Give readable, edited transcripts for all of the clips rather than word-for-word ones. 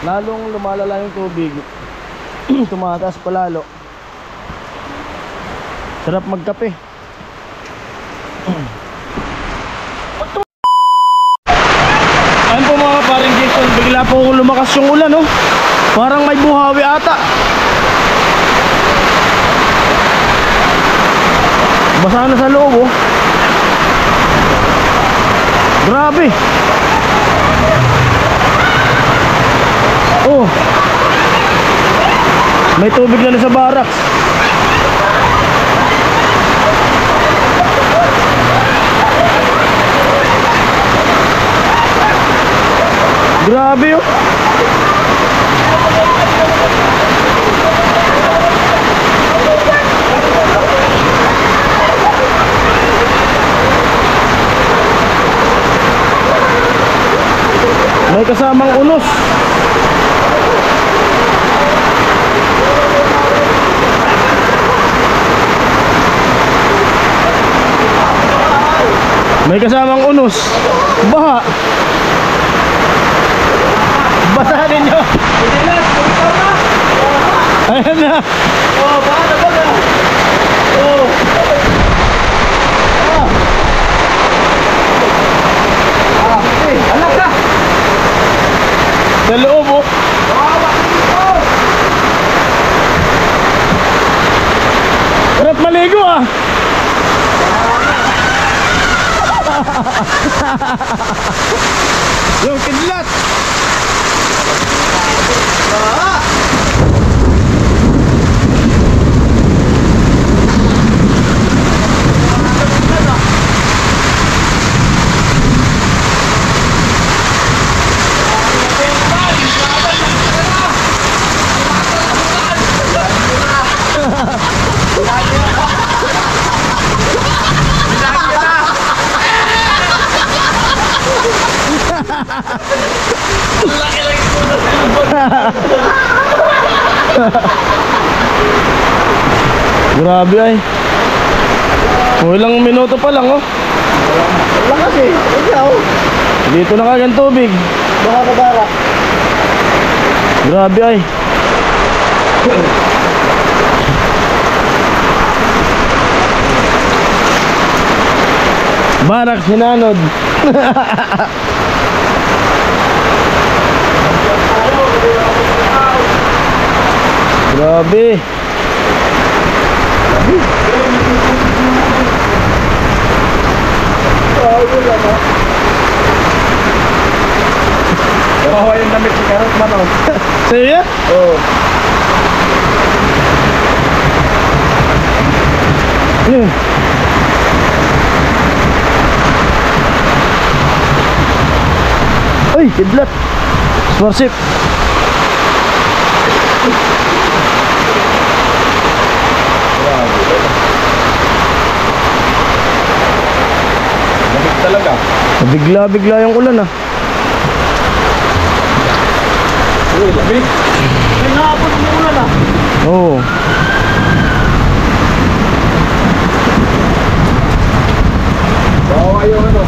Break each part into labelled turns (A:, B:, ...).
A: lalong lumalala yung tubig. Tumataas pa lalo. Sarap magkape. Ayun po mga paring Jason, bigla po lumakas yung ulan, no? Parang may buhawi ata. Basa na sa loob, oh. Grabe. Oh. May tubig na sa barracks. Grabe, oh. May kasamang unos. May kasamang unos. Baha. Basahin nyo. Ayan na. Oh, baha na ba na? Oh. Anak ka. Sa loob, oh. Sarap maligo, ah. Yung kidlat. Grabe ay. Oh, ilang minuto pa lang, oh.
B: Wala kasi, ikaw.
A: Dito na kagad tubig.
B: Baka kabara.
A: Grabe ay. Barak sinanod. Grabe.
B: Kawawa yung damit si Karot man, oh.
A: Saya?
B: Oo.
A: Uy, kidlat. Swarsip.
B: Lamig talaga.
A: Bigla-bigla yung ulan, ah.
B: Uy, lamig. May nakapon yung ulan, ah.
A: Oo.
B: Bawa yung ano.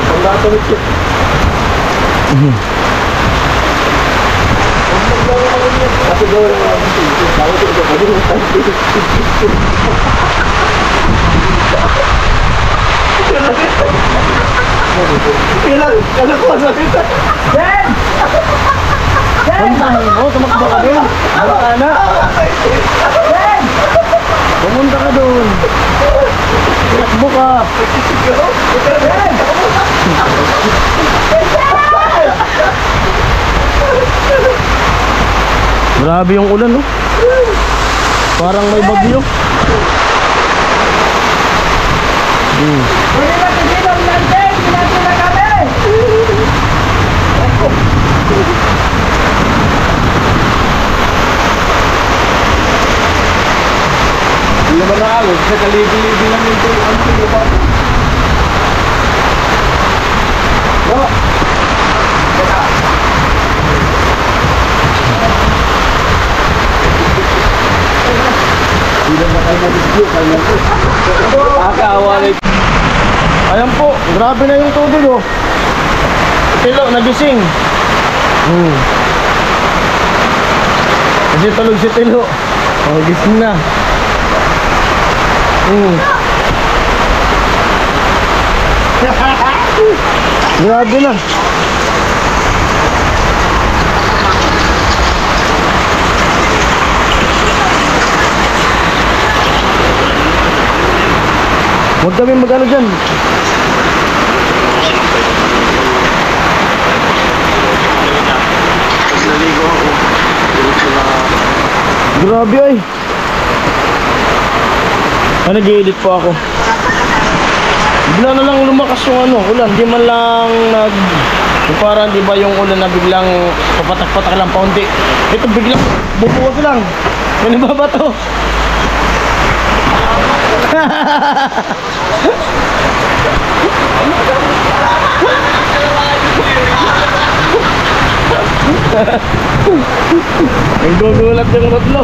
B: Pagkatulit yun. Kasi gawin mo lang ito. Bakit ito? Pwede mo tayo. Ilan? Kala ko sa dito. Ben! Ben!
A: Oh, tumakbo ka doon. Baka na.
B: Ben!
A: Pumunta ka doon. Tumakbo ka.
B: Ben!
A: Grabe yung ulan, oh. Parang may bagyo.
B: Pwede natin silang natin! Ginagin na kami! Hindi naman nakagod. Sa kalibi-libi lang yung ang tuyo pa. Bro! Hindi naman kayo nag-isyo. Nakakaawa.
A: Ayan po, grabe na yung tubig, oh. Tilo, nagising. Kasi tulog si Tilo. Oh, gising na. Grabe na. Huwag kami mag-ano dyan.
B: Naligo ako.
A: Grabe ay. Nag-i-edit po ako. Bigla na lang lumakas yung ano, ulan. Di man lang yung parang di ba yung ulan na biglang papatak-patak lang paunti. Ito biglang bubuwas lang. Ano ba ba to? Ang gugulat yung rotlo.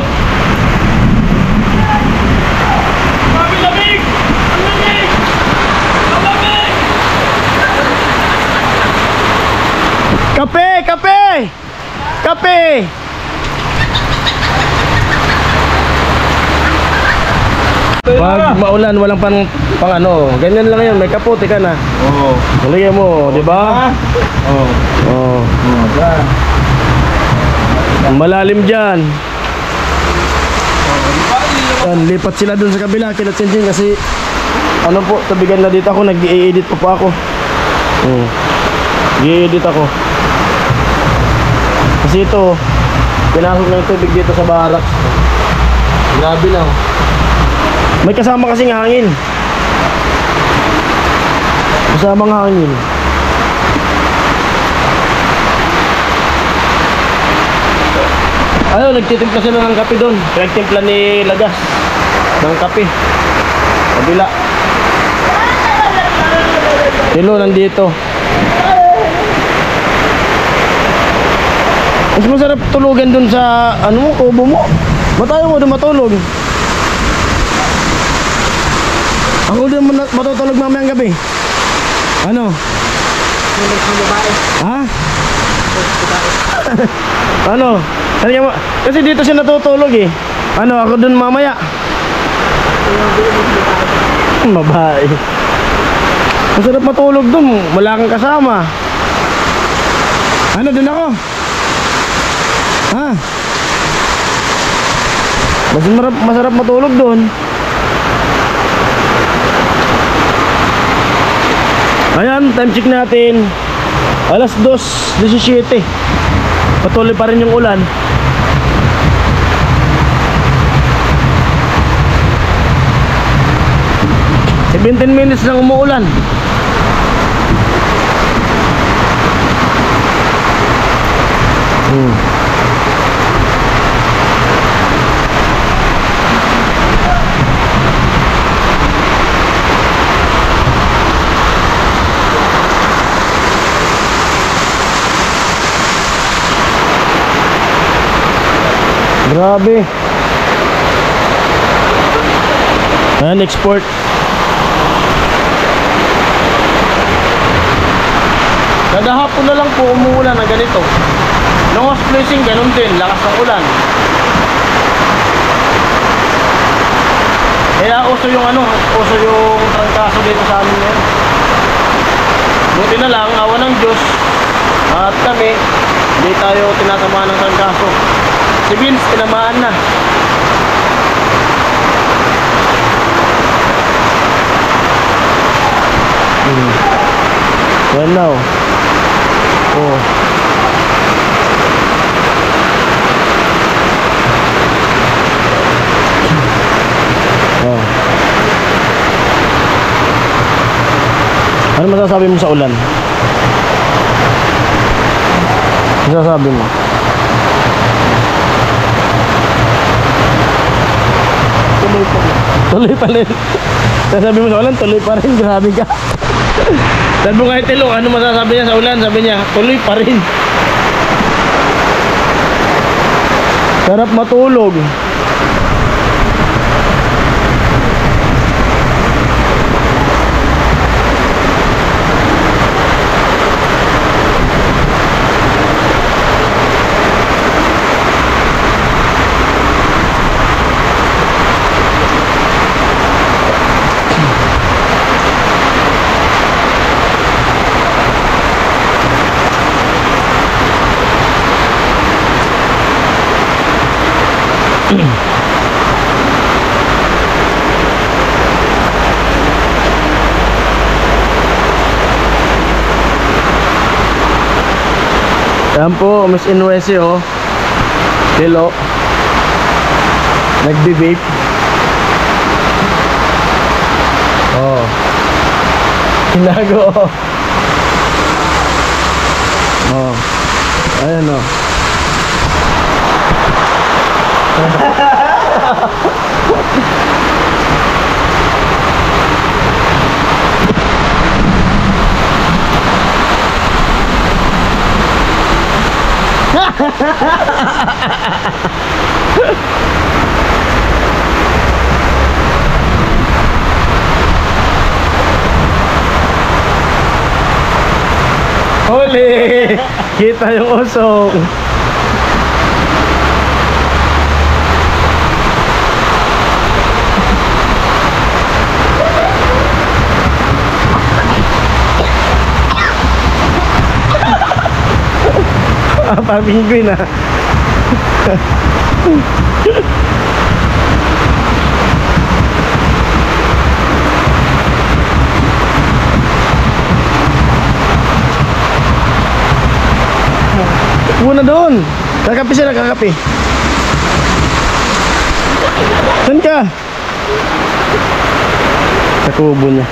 A: Lamig! Ang lamig! Ang lamig! Kape! Kape! Kape! Pag maulan, walang pang ano. Ganyan lang yun, may kapote ka na.
B: Oo.
A: Lagyan mo, di ba?
B: Oo.
A: Oh.
B: Oo.
A: Malalim dyan. Yan, lipat sila dun sa kabila kila Chinching kasi ano po, tabigan na dito ako, nag-i-edit pa ako. Nag-i-edit ako. Kasi ito, pinasok ng tubig dito sa barracks. Grabe lang. May kasama kasing hangin. Kasamang hangin. Ano, nagtitimpla sila ng kape doon. Nagtimpla ni Lagas ng kape. Kabila. Tilo nandito. Mas masarap tulugan doon sa ano mo, kubo mo. Matayo mo doon matulog. Ako doon matutulog mamayang gabi. Ano? Tulog ng babae. Ha? Ano? Kasi dito siya natutulog eh. Ano, ako dun mamaya. Babae. Masarap matulog dun. Wala kang kasama. Ano, dun ako? Ha? Masarap matulog dun. Ayan, time check natin. Alas 2:17. Patuloy pa rin yung ulan. "17 minutes lang umuulan." Grabe. Ayan, export. Kada hapon na lang po umuulan na ganito. Nung house placing, ganun din, lakas ng ulan. Kaya uso yung ano, uso yung trangkaso dito sa amin ngayon. Buti na lang, awa ng Diyos at kami, hindi tayo tinatamaan ng trangkaso. Si Vince, tinamaan na. Yan na oh. Oh. Oh. Ano masasabi mo sa ulan? Masasabi mo? Tuloy pa rin. Sabi mo sa ulan, tuloy pa rin. Grabe ka. Sabi mo kahit Tilo, ano masasabi niya sa ulan? Sabi niya, tuloy pa rin. Sarap matulog. Ayan po, Miss Inwesi oh. Hello. Nagbi-vape. Oh. Hinago oh. Oh. Ayan oh. Huli! Kita yung usok. Paminggoy na. Muna doon. Kakapi sila, kakapi. Saan ka? Sa kubo niya.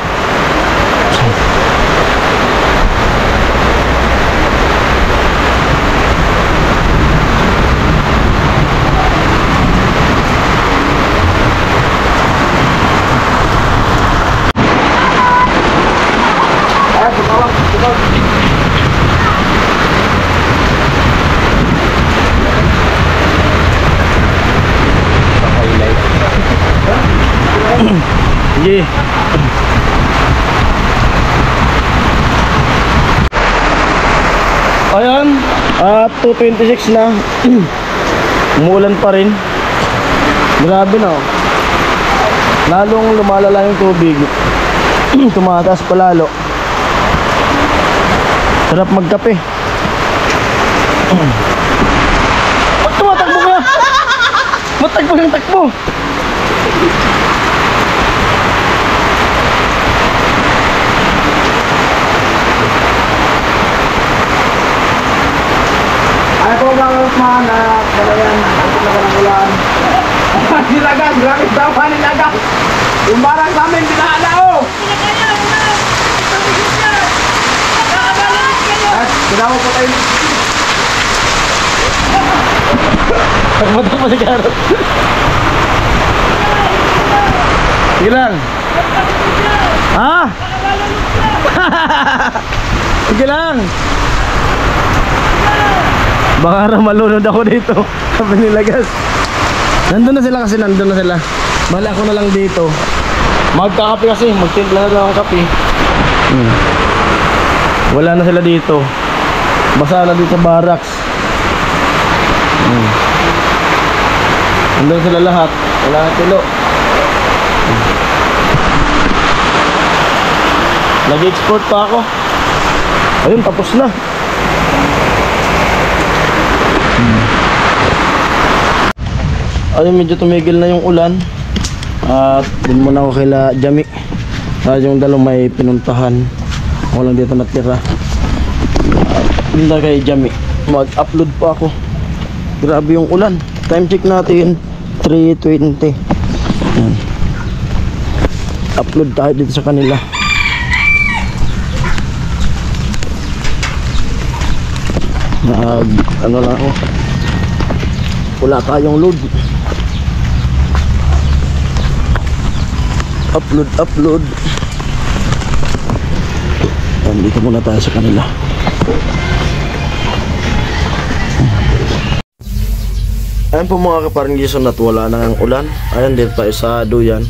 A: Sige. Ayan, 2:26 na. Umuulan pa rin. Grabe na oh. Lalong lumalala yung tubig. Tumataas pa lalo. Sarap magkape. Ba't tumatakbo ka? Matakbo ng takbo.
B: Ay po mga Usman, talagang ng ulan. Nilagas, grabe daw pa nilagas. Yung barang sa amin, dinaalao. At sinawa po tayo.
A: Pagmatak pa si Karot. Sige lang. Ha? Sige lang. Baka malunod ako dito. Sabi nila gas. Nandun na sila kasi nandun na sila. Mali ako na lang dito. Magkakape kasi. Magtimpla na lang ang kape. Wala na sila dito. Basa na dito sa barracks. Nandun sila lahat. Wala na tilo. Nag-export pa ako. Ayun, tapos na. Ayun, medyo tumigil na yung ulan. At din muna ako kila Jami. Yung dalawang may pinuntahan. Ako lang dito natira. At din kay Jami. Mag-upload pa ako. Grabe yung ulan. Time check natin 3:20. Yan. Upload tayo dito sa kanila. Ano lang ako. Wala tayong load. Upload. Dito muna tayo sa kanila. Ayan po mga kaparangison at wala na ang ulan. Ayan dito tayo sa Duyan.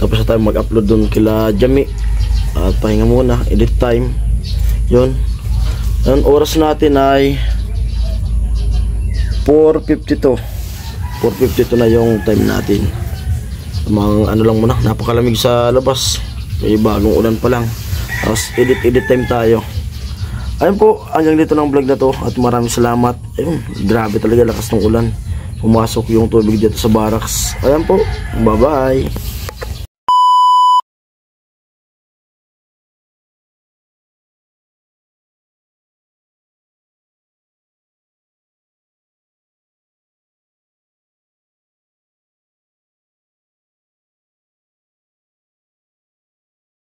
A: Tapos na tayo mag-upload dun kila Jami. At pahinga muna, edit time. Yun. Ang oras natin ay 4:52. 4:52 na yung time natin. Mga ano lang muna, napakalamig sa labas. May bagong ulan pa lang. Tapos edit time tayo. Ayun po, hanggang dito ng vlog na to. At maraming salamat. Ayun, grabe talaga lakas ng ulan. pumasok yung tubig dito sa barracks. Ayan po, bye bye.